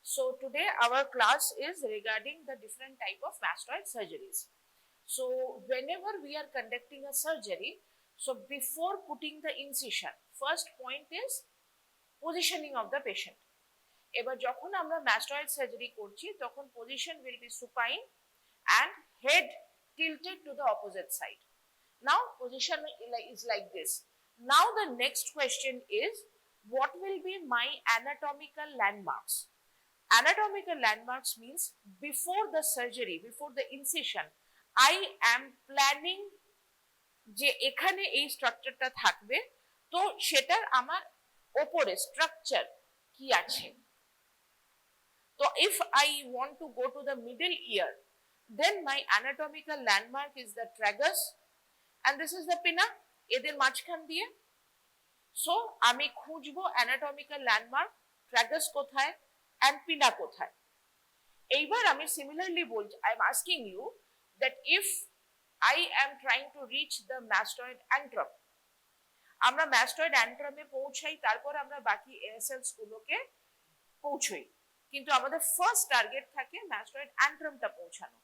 So today our class is regarding the different type of mastoid surgeries. So whenever we are conducting a surgery, so before putting the incision, first point is positioning of the patient. এবার যখন আমরা mastoid surgery করছি তখন position will be supine and head tilted to the opposite side. Now position is like this. Now the next question is, what will be my anatomical landmarks? Anatomical landmarks means before the surgery, before the incision, I am planning যে এখানে এই স্ট্রাকচারটা থাকবে, তো সেটার আমার ওপরে structure কি আছে। তো if I want to go to the middle ear, then my anatomical landmark is the tragus and this is the pinna, এদের মাঝখান দিয়ে। সো আমি খুঁজবো anatomical landmark, tragus কোথায় and pinna কোথায়। এইবার আমি সিমিলারলি বলছি, I am asking you that if I am trying to reach the mastoid antrum, আমরা mastoid antrum-এ পৌঁছাই, তারপর আমরা বাকি ASLs গুলোকে পৌঁছই, কিন্তু আমাদের ফার্স্ট টার্গেট থাকে mastoid antrum-টা পৌঁছানো।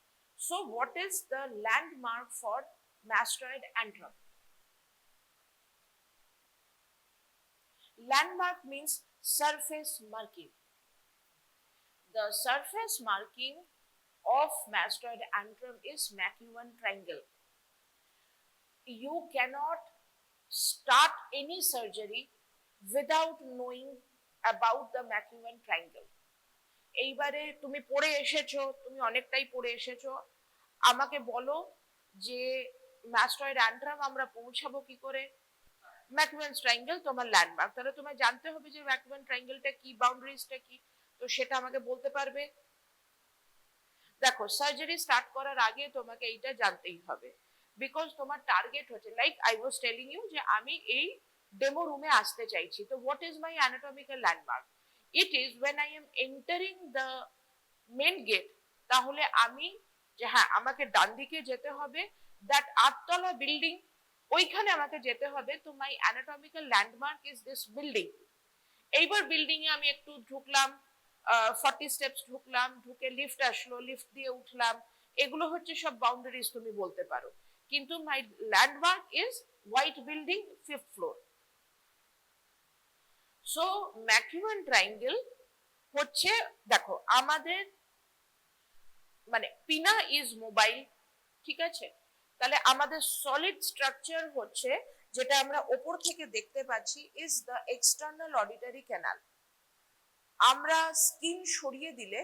So what is the landmark for mastoid antrum? Landmark means surface marking. The surface marking of mastoid antrum is McEwen triangle. You cannot start any surgery without knowing about the McEwen triangle. এইবারে তুমি পড়ে এসেছো, তুমি অনেকটাই পড়ে এসেছো, আমাকে বলো যে mastoid antrum আমরা পৌঁছাবো কি করে। McEwen triangle তোমার ল্যান্ডমার্ক, তাহলে তোমায় জানতে হবে যে McEwen triangle-টা কি, বাউন্ডারিজটা কি, তো সেটা আমাকে বলতে পারবে। দেখো সার্জারি স্টার্ট করার আগে তোমাকে এইটা জানতেই হবে, বিকজ তোমার টার্গেট হচ্ছে, like I was telling you যে আমি এই ডেমো রুমে আসতে চাইছি, তো what is my anatomical landmark? It is when I am entering the main gate, তাহলে আমি যে হ্যাঁ আমাকে ডান দিকে যেতে হবে, দ্যাট 8তলা বিল্ডিং, ওইখানে আমাকে যেতে হবে, তো my anatomical landmark is this building. এইবার বিল্ডিং এ আমি একটু ঢুকলাম, 40 স্টেপস ঢুকলাম, ঢুকে লিফট আসলো, লিফট দিয়ে উঠলাম, এগুলো হচ্ছে সব বাউন্ডারিজ তুমি বলতে পারো, কিন্তু my landmark is white building 5th floor. So McEwen triangle হচ্ছে, দেখো আমাদের মানে পিনা ইজ মোবাইল, ঠিক আছে, তাহলে আমাদের সলিড স্ট্রাকচার হচ্ছে যেটা আমরা ওপর থেকে দেখতে পাচ্ছি is the external auditory canal. আমরা স্কিন সরিয়ে দিলে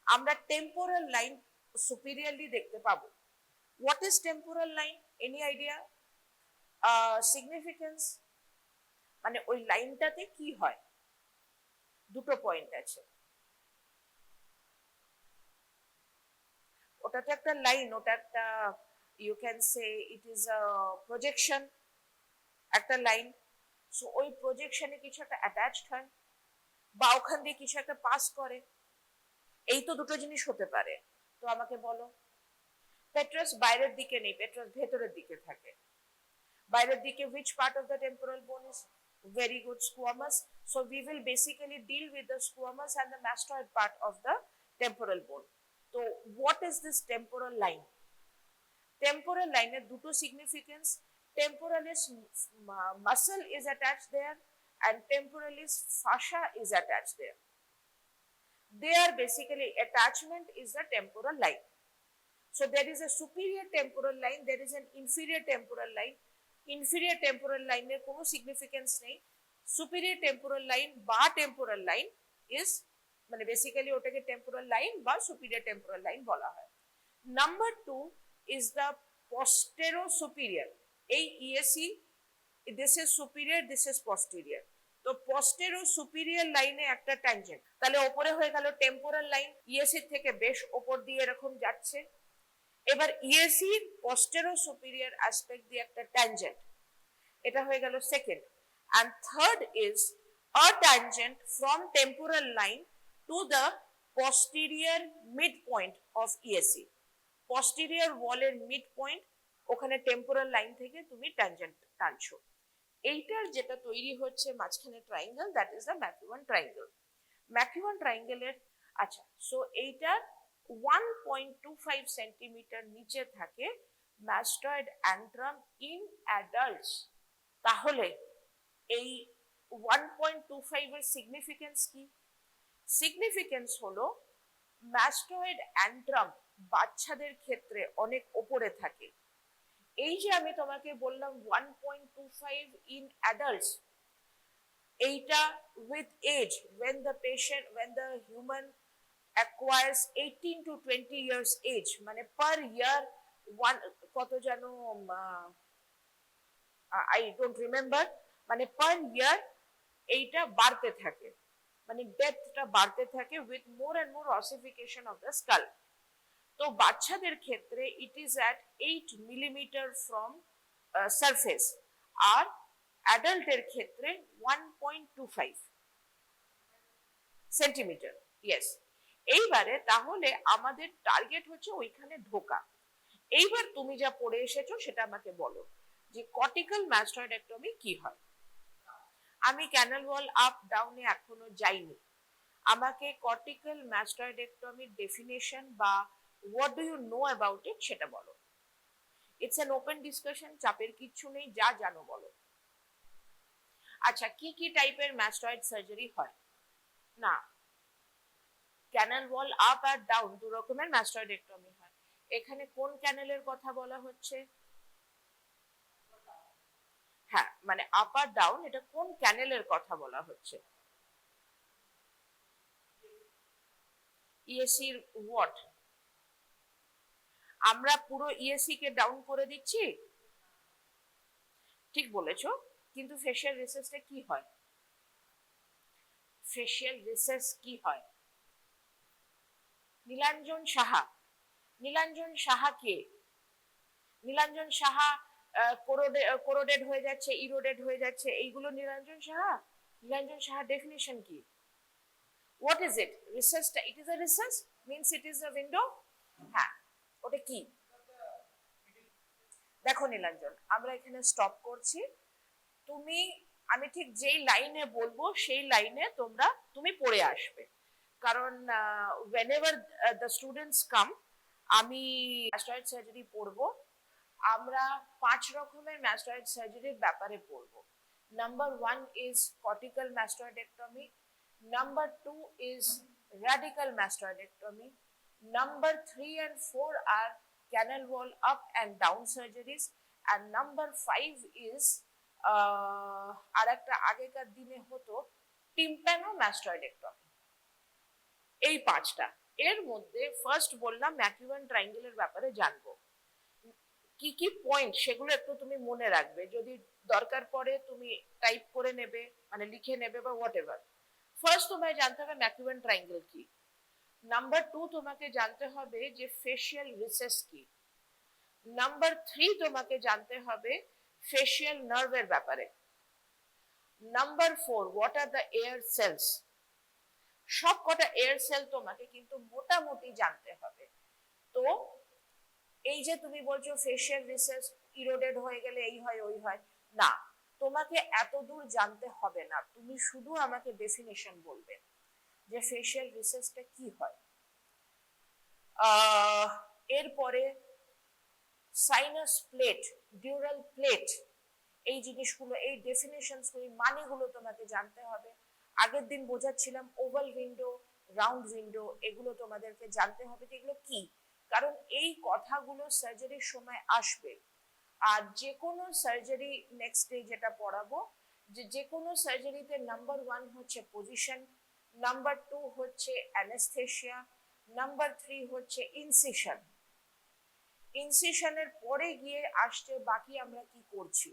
আমরা টেম্পোরাল লাইন সুপিরিয়রলি দেখতে পাবো। What is temporal line? Any idea? Significance মানে ওই লাইনটাতে কি হয়? দুটো পয়েন্ট আছে, ওটা তো একটা লাইন, ওটা একটা you can say it is a projection, একটা লাইন। সো ওই প্রজেকশনে কিছু একটা অ্যাটাচড হয় বা ওখান দিয়ে কিছু একটা পাস করে, এই তো দুটো জিনিস হতে পারে। তো আমাকে বলো, পেট্রাস বাইরের দিকে নেই, পেট্রাস ভেতরের দিকে থাকে। বাইরের দিকে which part of the temporal bone is very good? Squamous. So we will basically deal with the squamous and the mastoid part of the temporal bone. So what is this temporal line? Temporal line এর দুটো significance, temporalis muscle is attached there and temporalis fascia is attached there. Their basically attachment is the temporal line. So there is a superior temporal line, there is an inferior temporal line. Inferior temporal line এর কোনো significance নেই, superior temporal line বা temporal line is মানে basically ওটাকে temporal line বা superior temporal line বলা হয়। Number 2 is the posterior-superior. এই ESC, this is superior, this is posterior. তো posterior-superior লাইনে একটা ট্যানজেন্ট, তাহলে ওপরে হয়ে গেল টেম্পোরাল লাইন, ESC থেকে বেশ ওপর দিয়ে এরকম যাচ্ছে। এবার ESC posterior-superior অ্যাসপেক্ট দিয়ে একটা ট্যানজেন্ট, এটা হয়ে গেল second. and third is a tangent from temporal line to the posterior midpoint of ESC. posterior wall এর মিড পয়েন্ট, ওখানে টেম্পোরাল লাইন থেকে তুমি ট্যানজেন্ট টানছো, এইটার যেটা তৈরি হচ্ছে মাঝখানে triangle, that is the McEwen triangle. McEwen ট্রায়াঙ্গেলের আচ্ছা, সো এইটার 1.25 সেন্টিমিটার নিচে থাকে ম্যাস্টয়েড অ্যান্ট্রাম ইন অ্যাডাল্টস। তাহলে এই 1.25 এর সিগনিফিকেন্স কি? সিগনিফিকেন্স হলো ম্যাস্টয়েড অ্যান্ট্রাম বাচ্চাদের ক্ষেত্রে অনেক ওপরে থাকে। এই যে আমি তোমাকে বললাম 1.25 ইন অ্যাডাল্টস, এইটা with age, when the human acquires 18 to 20 years age, মানে per year one, কত যেন আই ডোন্ট রিমেম্বার, মানে পার ইয়ার এইটা বাড়তে থাকে, মানে ডেপথটা বাড়তে থাকে with more and more ossification of the skull. তো বাচ্চাদের ক্ষেত্রে it is at 8 millimetre from surface, আর অ্যাডাল্টের ক্ষেত্রে 1.25 সেন্টিমিটার। ইয়েস। এইবারে তাহলে আমাদের টার্গেট হচ্ছে ওইখানে ঢোকা। এইবার তুমি যা পড়ে এসেছো সেটা আমাকে বলো যে কর্টিক্যাল ম্যাস্টয়েডেক্টমি কি হয়। আমি ক্যানাল ওয়াল আপ ডাউনে এখনো যাইনি, আমাকে কর্টিক্যাল ম্যাস্টয়েডেক্টমির ডেফিনেশন বা what do you know about it সেটা বলো। ইটস অ্যান ওপেন ডিসকাশন, চাপের কিচ্ছু নেই, যা জানো বলো। আচ্ছা, কি কি টাইপের ম্যাস্টয়েড সার্জারি হয়? না, ক্যানাল ওয়াল আপ আর ডাউন দু রকমের ম্যাস্টয়েডেক্টমি হয়। এখানে কোন ক্যানেলের কথা বলা হচ্ছে? হ্যাঁ, মানে আপ আর ডাউন, এটা কোন ক্যানেলের কথা বলা হচ্ছে? ইএসির হোয়াট? আমরা পুরো ইএসি কে ডাউন করে দিচ্ছি, ঠিক বলেছো, কিন্তু ফেশিয়াল রিসেসটা কি হয়? ফেশিয়াল রিসেস কি হয়? নীলাঞ্জন সাহা। নীলাঞ্জন সাহা কে? নীলাঞ্জন সাহা কোরোডেড হয়ে যাচ্ছে, ইরোডেড হয়ে যাচ্ছে, এইগুলো নীলাঞ্জন সাহা? নীলাঞ্জন সাহা ডেফিনিশন কি? What is it? রিসেসটা, it is a recess means it is a window. হ্যাঁ, ওটা কি? দেখো নীলাঞ্জন, আমরা এখানে স্টপ করছি। তুমি, আমি ঠিক যেই লাইনে বলবো সেই লাইনে তুমি পড়ে আসবে, কারণ whenever the students come, আমি ম্যাস্টয়েড সার্জারি পড়বো। আমরা 5 রকমের ম্যাস্টয়েড সার্জারির ব্যাপারে পড়বো। Number 1 is cortical mastoidectomy, number 2 is radical mastoidectomy, number 3 and 4 are canal wall up and down surgeries, and number 5 is আর একটা আগেকার দিনে হতো টিম্প্যানো ম্যাস্টয়েডেক্টমি। এই 5টা এর মধ্যে ফার্স্ট বললাম ম্যাকিউয়ান ট্রায়াঙ্গেলের ব্যাপারে জানবো। কি কি পয়েন্ট সেগুলো একটু তুমি মনে রাখবে, যদি দরকার পড়ে তুমি টাইপ করে নেবে, মানে লিখে নেবে বা হোয়াট এভার। ফার্স্ট তোমায় জানতে হবে ম্যাকিউয়ান ট্রায়াঙ্গেল কি। নাম্বার 2 তোমাকে জানতে হবে যে ফেশিয়াল রিসেস কি। নাম্বার 3 তোমাকে জানতে হবে ফেশিয়াল নার্ভের ব্যাপারে। Number 4 what are the air cells. সব কটা এয়ার সেল তোমাকে কিন্তু মোটামুটি জানতে হবে। তো এই যে তুমি বলছো ফেশিয়াল রিসেস ইরোডেড হয়ে গেলে এই হয় ওই হয়, না, তোমাকে এত দূর জানতে হবে না, তুমি শুধু আমাকে ডেফিনেশন বলবে যে ফেশিয়াল রিসেসটা কি হয়। এরপরে সাইনাস প্লেট, ডিউরাল প্লেট, এই জিনিসগুলো, এই ডেফিনেশনস, এই মানেগুলো তোমাকে জানতে হবে। আগের দিন বোঝাচ্ছিলাম ওভাল উইন্ডো, রাউন্ড উইন্ডো, এগুলো তোমাদেরকে জানতে হবে যে এগুলো কি, কারণ এই কথাগুলো সার্জারির সময় আসবে। আর যে কোনো সার্জারি নেক্সট ডে যেটা পড়াবো, যে কোনো সার্জারিতে নাম্বার 1 হচ্ছে পজিশন, নাম্বার 2 হচ্ছে অ্যানেস্থেশিয়া, নাম্বার 3 হচ্ছে ইনসিশন। ইনসিশনের পরে গিয়ে আসছে বাকি আমরা কি করছি।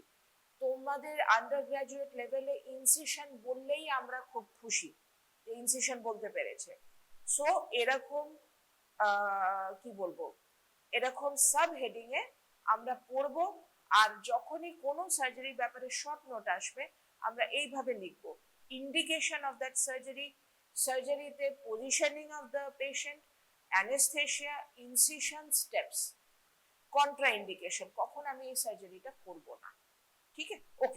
তোমাদের আন্ডার গ্রাজুয়েট লেভেলে ইনসিশন বললেই আমরা খুব খুশি যে ইনসিশন বলতে পেরেছে। সো এরকম কি বলবো, এরকম সাব হেডিং এ আমরা পড়বো। আর যখনই কোনো সার্জারির ব্যাপারে শর্ট নোট আসবে আমরা এইভাবে লিখবো: ইন্ডিকেশন অফ দ্যাট সার্জারি, সার্জারিতে positioning of the patient, anaesthesia, incision, steps, contraindication, কখন আমি এই সার্জারিটা করবো না। ঠিক আছে, ওকে।